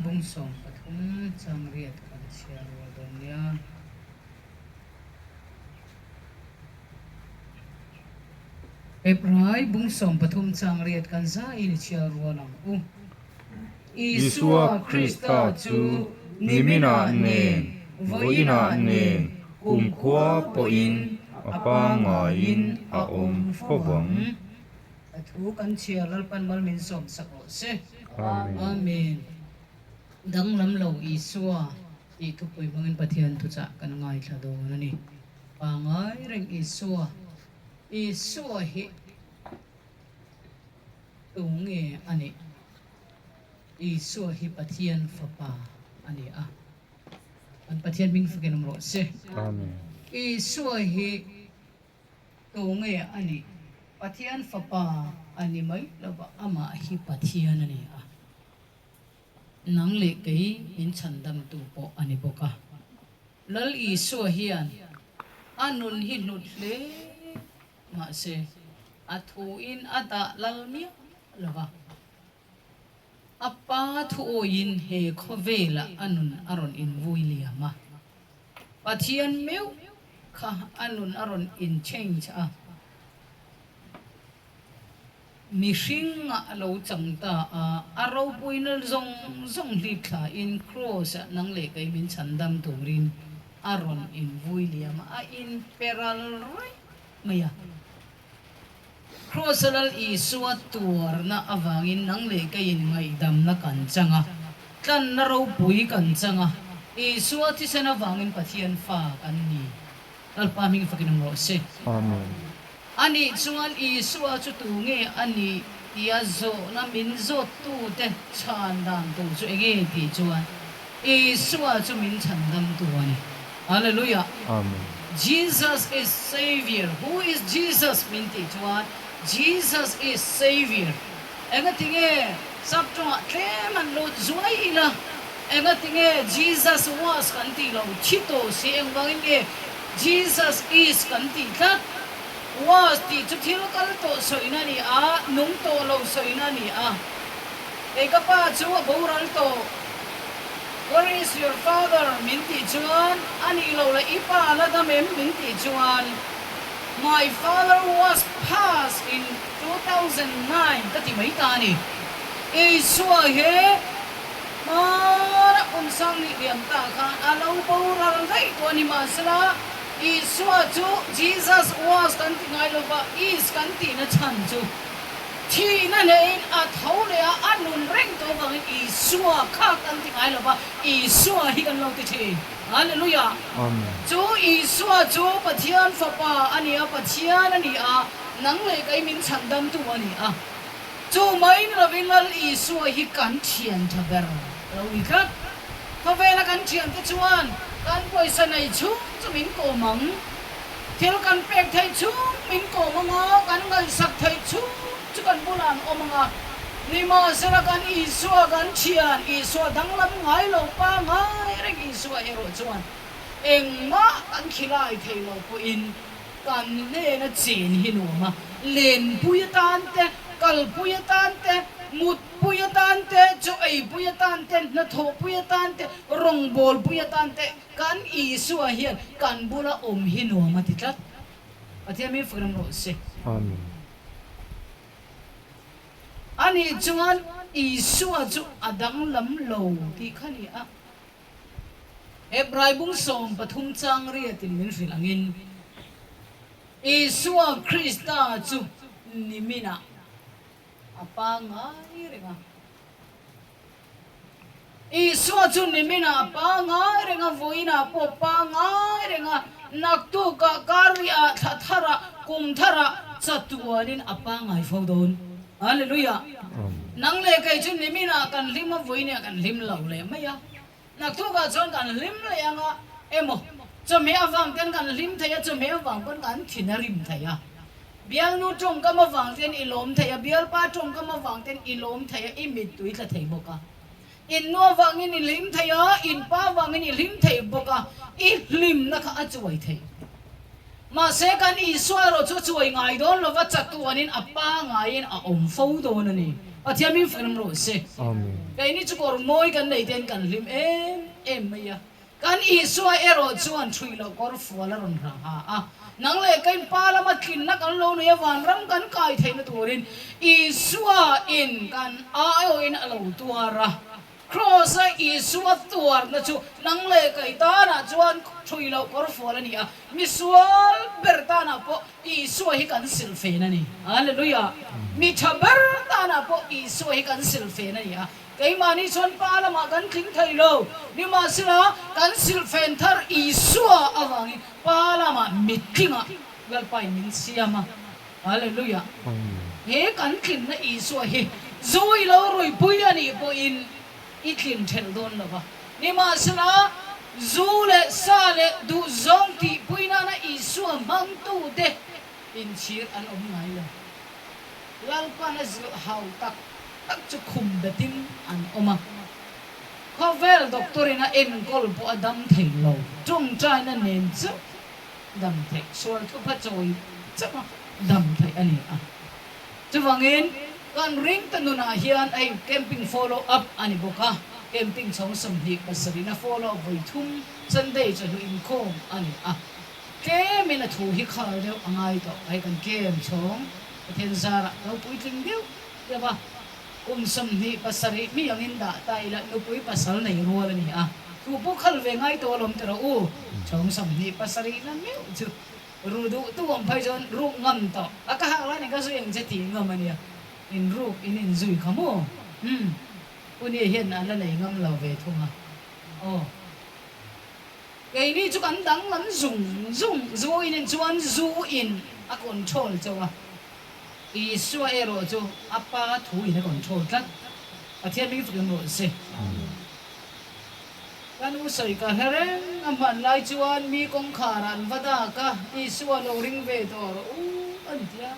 bung som pathum changriat kan chia rodonia Hebrai bung som pathum changriat kan za in chia rolam Isua Krista chu nimina ne voina ne kumkhwa poin apangain aom phobang athu kan chia lalpan mal min som sako se amen dang lam lo Isua I tu pui mangin pathian tu cha kan ngai thla do nani pangai reng Isua hi tunge ani Isua hi pathian fapa ani an pathian ming fuken ro se Amen. Isua hi tunge ani pathian fapa ani mai laba ama hi pathian ani nang le kai in chandam tu po ani boka lal Isua hian anun hi lut le ma se athu in ata lal mi lova apa thu in he khovela anun aron in vuiliama pathian meu kha anun aron in change mishing lo changta aro puinal zong litla in cross nang le kai min chandam turin aron in vuiliama in peral roi maya crosalal Isua tur na avangin nang le kayin ngai dam na kanchanga kan na raw pui kanchanga Isua ti sa avangin pathian fa kanni alpaming fakinang ro se Amen. ani chungal Isua chu tunge ani tiazo na minzo tu te chandam tu chu ege ti chuan Isua chu min chandam tu ani hallelujah Amen. Jesus is Savior. Who is Jesus? Minti chuan Jesus is Savior. Enga tinge sabtwa kleman lo zuai ila. Enga tinge Jesus was kanti lo chito si engwangin e Jesus is kanti kat was ti chuthil kal to soinani nung to lo soinani eka pa chu boral to where is your father minti chuan ani lo la ipa la da mem minti chuan my father was passed in 2009 tati mai tani Isua he mara unsang ni liam ta kha alo boral dai to ni masla Isua chu Jesus was kanti ngai lo ba is kanti na chan chu thi na le a thau le anun reng to bang Isua kha kanti ngai lo ba Isua hi kan lo ti thi hallelujah Amen. chu Isua chu pathian fapa ani pathian ani nang le kai min chandam tu ani chu mai na vinal Isua hi kan thian thaber lo i khat fa vela kan thian te chuan kan poisa nai chu min ko mang thil kan pek thai chu min ko manga kan ngal sak thai chu chu kan bulan omanga nima sera kan Isua kan thian Isua danglam ngai lo pa ngai reng Isua ero chuan engma kan khilai thei lo ko in kan ne na chen hinuma len puitan te kal puitan te mut puitan te chu ei puitan te na tho puitan te rong bol puitan te kan Isua hian kan bula hinuma titlat atia mi fram ro se Amen. ani chuan Isua chu adang lam lo ti khani Hebrai bung som pathum chang ria tin min filangin Isua Krista chu nimina apangai renga Isua chu nimina apangai renga voina po pangai renga naktu ka karia thara kumthara chatuanin apangai fodon hallelujah nang le kai chu nimina kan lima voina kan lim lo le maya naktu ka chon kan lim le anga emo chome awang ten kan lim thaya chome awang kon kan thinarim thaya biang nu trong ka mawang ten ilom thaya bial pa trong ka mawang ten ilom thaya imit tui tla thei boka in no wang in lim thaya in pa wang in lim thei boka I lim na ka achuai thei ma se kan Isua ro chu chuai ngai don lo wa chatuanin apa ngain om fo don ani Pathian mi phim ro se Amen. cái này chú có môi cái này tên cần lim em mày à kan Isua ero chuan thui lo kor fuala ron ra ha nang le kai pala ma kin na kan lo ne van ram kan kai thein turin Isua in kan a in alo tuara cross Isua tuar na chu nang le kai ta na chuan thui lo kor fuala ni a misual bertana po Isua hi kan silfe na ni hallelujah mi chaber ta na po Isua hi kan silfe na ni a cái mà ni chọn pa là mà gắn kính thầy lâu nhưng mà sila gắn sil phen thar Isua avang pa là mà mít kinh à gal pai min siam à hallelujah he gắn kính na Isua he rồi lâu rồi bui anh đi bui in ít kính thel don là ba nhưng mà sila zu le sa le du zong ti bui na Isua mang tu de in chir an ngay là lal pa na zu hau tak tak chu khum da tim an oma khovel doctorina en kol po adam thei lo chung trai na nen chu dam thei sol thu pha choi chama dam thei ani a chu wangin kan ring tanuna hian ai camping follow up ani boka camping chong sam hi pasarina follow voi thum sunday chu in khom ani a ke mena thu hi khar deu angai to ai kan kem chong then zara lo pui ting deu ya ba sam ni pasari mi ang inda tai la no pui pasal nei rual ni a tu pu khal ve ngai to lom tero u chong sam ni pasari na mi chu ru du tu om phai jon ru ngam to aka ha la ni ka su yang je ti ngam ani in ru in zui khamo uni hian an la nei ngam lo ve thunga o cái ni chu kan dang lam zung in chuan zu in a control chawa Isua ero cho apa thu in control tat Pathian mi phim ro se kan u soi ka hereng amhan lai chuan mi kong kharan vada ka Isua lo ring ve to u an tia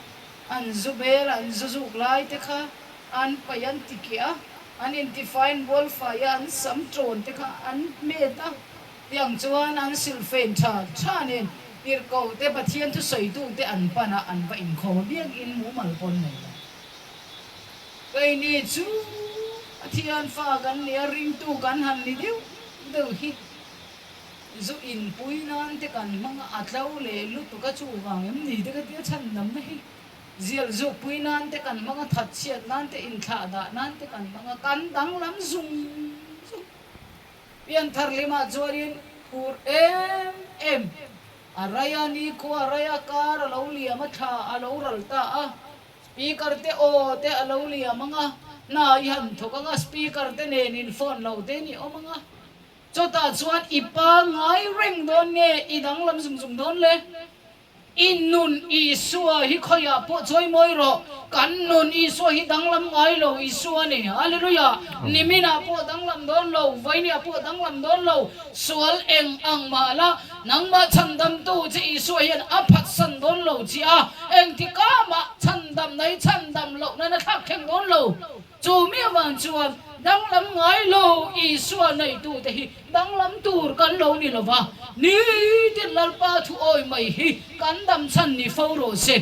an zubel an zuzuk lai te kha an payan tikia an define bol fire an sam tron te kha an meta yang chuan an silfen tha nen ir ko te Pathian tu soi tu te an pana an va in kho biang in mu mal pon nei kai ni chu Pathian fa gan ne ring tu kan han ni deu deu hi zu in pui nan te kan manga atlau le lu tu ka chu wang em ni te ka te chan nam hi zial zu pui nan te kan manga that chiat nan te in tha da nan te kan manga kan dang lam zung pian thar lima jorin pur em araya ni ko araya kar alo liya matha alo ralta a speaker te o te alo liya manga na yan thoka nga speaker te nen in phone lo te ni o manga chota chuan ipa ngai reng don nge idang lam zum don le innun Isua hi khoya po choi moi ro kan nun Isua hi danglam ngai lo Isua ni hallelujah nimina po danglam don lo vaini po danglam don lo sual eng ang mala nang ma chandam tu chi Isua hian aphat san don lo chi a eng ti ka ma chandam nai chandam lo na thak kheng don lo chu mi wan chuan danglam ngai lo Isua nei tu te hi danglam tur kan lo ni lo wa ni ti lalpa thu oi mai hi kan dam chan ni fo ro se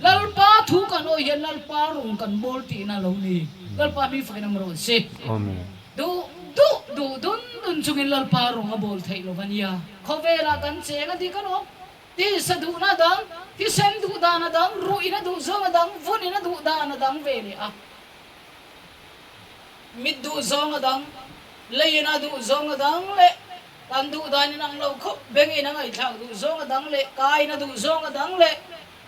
lalpa thu kan oi hian lalpa rung kan bol ti na lo ni lalpa mi fa nam ro se Amen. dun chungin lalpa rung a bol thei lo vania khovela kan che nga di kan o ti sadu na dang ti sen du da na dang ru ina du zo na dang vun ina du da na dang ve ni a mid du zo na dang le ina du zo na dang le kan du da ni nang lo khop beng ina ngai thang du zo na dang le kai na du zo na dang le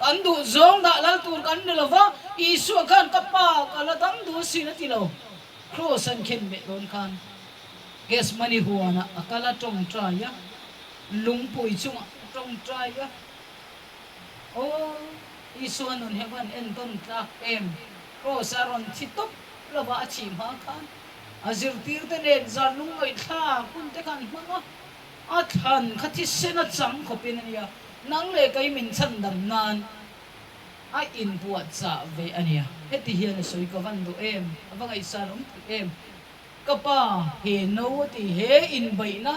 kan du zo da lal tur kan ni lo va Isua kan ka pa ka la dang du si na ti lo cross an khen be don kan ges mani huana akala tong trai ya lung pui chung tong trai ya o Isua non heaven en ton ta em cross aron chitop lo ba chi ma kan azir tir te nen zar lung ngai tha kun te kan manga a than khathi sena chang khopin ania nang le kai min chan dam nan a in buat sa ve ania heti hian soi ka van do em awangai sarom em kapa he no ti he in bai na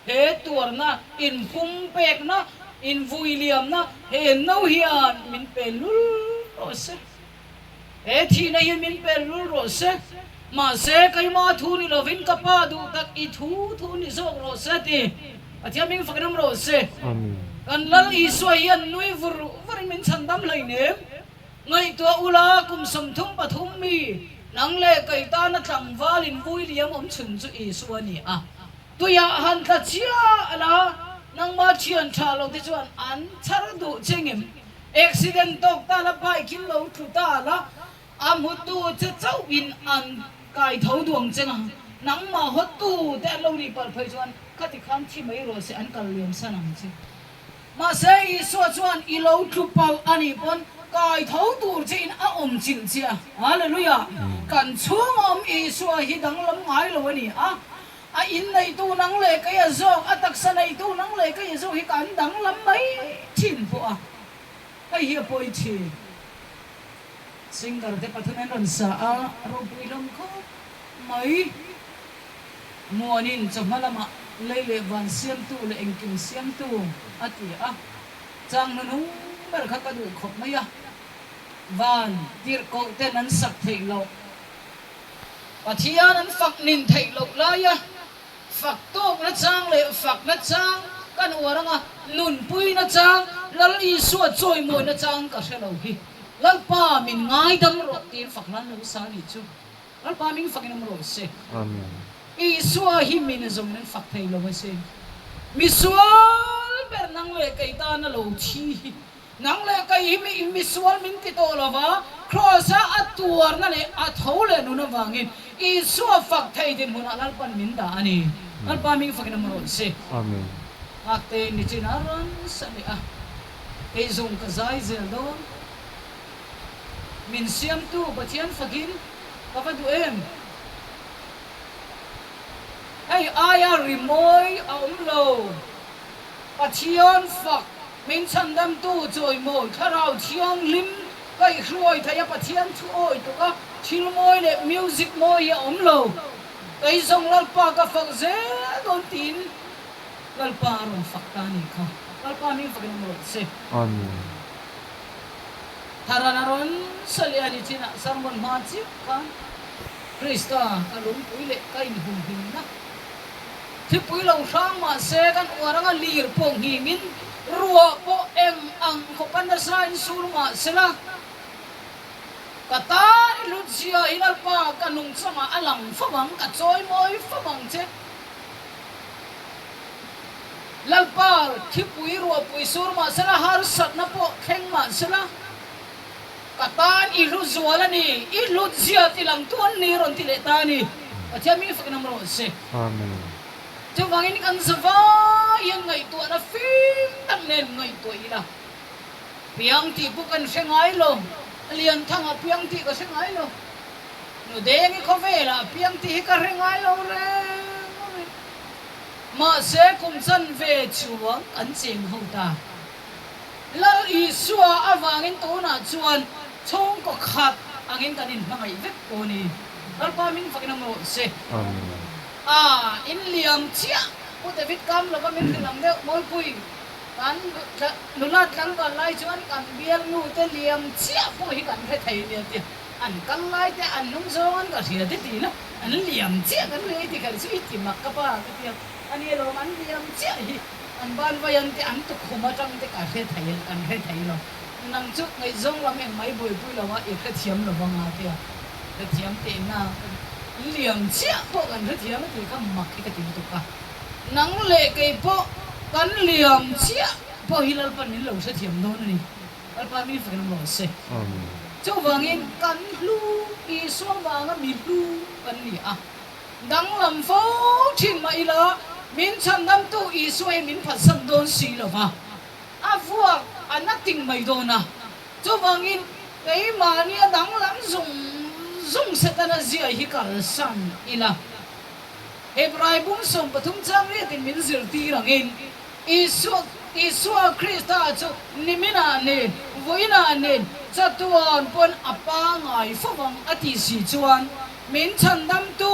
he tur na in phum pek na in vuiliam na he no hian min pelul ose thi na hin min per rul ro se ma se kai ma thu ni lovin ka pa du tak I thu ni zok ro se ti athia ming fakram ro se amen kan lal I so yan nui vur min chandam lai ne ngai to ula kum som thum pathum mi nang le kai ta na tlang walin vui liam om chun chu I so ni a tuya han ta chia ala nang ma chian tha lo ti chuan an char du chengim accident tok ta la bai kin lo thu ta la amu tu che chau in an kai thau duang chenga nang ma hot tu te lo ri par phai chuan khati kham thi mai ro se an kal liam sanang che ma se I so chuan I lo thu pau ani pon kai thau tur che in a om chin chia hallelujah kan chung om I so hi dang lam ngai lo ani a in nei tu nang le kai a zong a tak sa nei tu nang le kai zo hi kan dang lam mai chin po a ai hi poi chi singer te pathunan ron sa a ro pui lam ko mai muanin chamalama leile van siam tu le engkim siam tu ati a chang nu ber kha ka du khop mai a van tir ko te nan sak thei lo pathian an fak nin thei lo la ya fak tok na chang le fak na chang kan waranga nun pui na chang lal I suat choi moi na chang ka shelo hi lal pa min ngai dam ro tir fak lan lo sa ni chu lal pa min fak nam ro se amen I suwa hi min zong nan fak thei lo se mi sual ber nang le kai ta na lo thi nang le kai hi mi sual min ti to lo wa cross a atuar na le a thole nu na wangin I suwa fak thei din huna lal pan min da ani lal pa min fak nam ro se amen akte ni chinaran sa ni a e zong ka zai zel do min siam tu pathian fakin papa du em ai aya rimoy aum lo pathian fak min chandam tu choi moi tharau thiang lim kai hroi thaya pathian thu oi to ka thil moi le music moi aum lo kai zong lal pa ka fak ze don tin lal pa ron fak ta ni ka lal pa min fakin mo se amen Haranaron saliani china sarmon machi ka Krista alum puile kain hum hin na thi puilo sang ma se kan waranga lir pong hi min ruwa po em ang ko pan sa in surma sila kata lucia inal pa kanung sama alang famang ka choi moi famang che lalpa thi pui ruwa pui surma sila har sat na po kheng ma sila katan ilu zuala ni ilu zia tilang tuan ni ron tiletani atia mi faknam ro se amen chu wangin kan zawa yang ngai tu na fim tang nen ngai tu ila piang ti bukan sengai lo lian thang a piang ti ko sengai lo no deng ko vela piang ti ka rengai lo re ma se kum san ve chuang an ching ho ta lal I suwa awangin to na chuan chong ko khat angin kanin mangai vek ko ni lal pa min fakinam ro se amen in liam chia pu David kam lo ka min lam de moi pui kan nulat kan ba lai chuan kan bial nu te liam chia pu hi kan the thei le ti an kan lai te an nung zon ka thia te ti na an liam chia kan le ti kan su ti mak ka pa ti ani lo man liam chia hi an ban vayan te an tu khoma tang te ka the thai an the thai lo nang chu ngai zong lam en mai boi pui lo wa e kha thiam lo wanga te te thiam te na liam chia po kan the thiam te ka mak ki ka ti tu ka nang le ke po kan liam chia po hilal pan ni lo sa thiam do na ni al pa mi fa kan lo se amen chu wangin kan lu I suang wanga mi lu kan ni a dang lam fo thin mai la min chan nam tu I suai min phat sam don si lo wa a vua anating mai do na chu wangin kai ma ni dang lam zung setana zia hi kal san ila Hebrai bung som pathum chang re tin min zir ti rangin Isu Krista chu nimina ne voina ne chatuan pon apa ngai fawang ati si chuan min chandam tu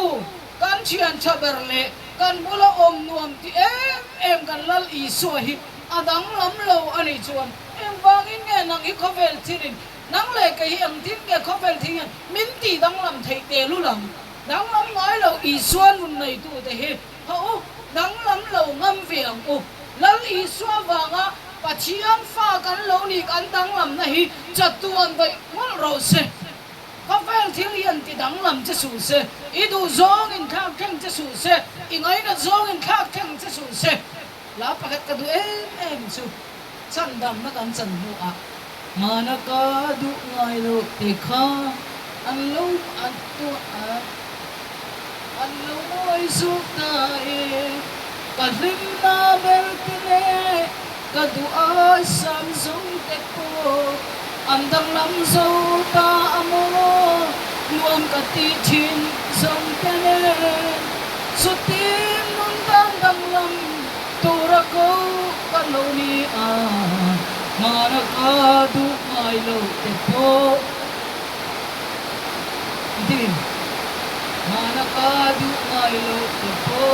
kan chian chaberle kan bula om nuam ti em kan lal Isu hi adang lam lo ani chuan em wangin nge nang I khovel thirin nắng lệ cái hiểm thiên cái khó phèn thiên min tì đang làm thầy tề lu làm đang làm nói lâu ý xuân một này tu thế hệ hậu đang làm lâu ngâm việc ô lal ý xuân vàng á và chỉ ăn pha cắn lâu nị cắn đang làm này chặt tuần vậy mất rồi se có phải thiên liên thì đang làm cho sụt se ý đồ gió in khác khen cho sụt se ý ngay là gió in khác khen cho sụt se lá bạc cái đồ em su chân đầm nó đang chân bộ à mà nó có đủ ngay rồi thì khó anh lâu anh tu à anh lâu ơi suốt đời cả lim na bel tine cả đủ ai sam sung tết po anh đang làm dâu ta amo luôn cả ti chín sông tene suốt tim nun đang làm tu ra câu cả lâu ni à mà nó có đủ ngay lâu tết po tin mana kadu ngailo tepo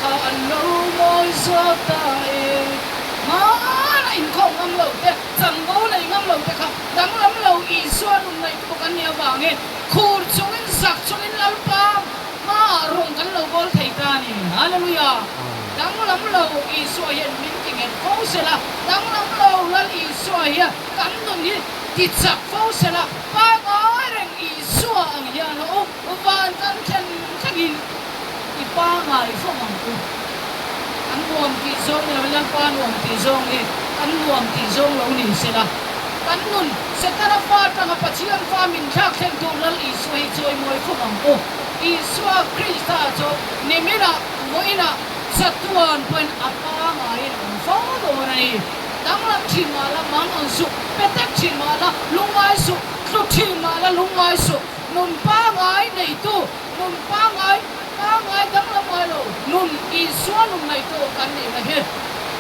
ka anlo moi so tae mana in khong ngam lo te chang go nei ngam lo te kha dang lam lo I suan um nei tu kan nia wange khur chungin sak chungin lalpa ma rong kan lo gol thei ta ni hallelujah dang lam lo I suan yen min ki ngen ko se la dang lam lo lal I suan ya kan dun ni ti chak fo se la pa ngoi reng I suan ang ya no van kan chen chagin ipa ngai fo mang ku an nuam ti zong ni lang pa nuam ti zong ni an nuam ti zong lo ni se la kan nun se tara fa ta nga pachian fa min thak theng tu lal I suai choi moi fo mang ku I sua Krista cho nemira moina satuan pen apa ngai no fo do nai dang lam thi ma la mang ang su petak thi ma la lungai su khu thi ma la lungai su nun pa ngai nei tu nun pa ngai dang lam ngai lo nun I suan nun nei tu kan ni na he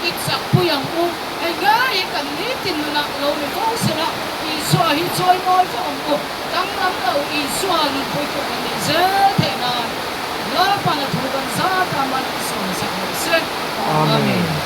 ik sak pu yang u ai ga I kan ni tin na lo ni ko se na I sua hi choi moi fo ang u dang lam lo I suan nun pu ko kan ni ze the na la pa na thu kan sa ta ma so sa se amen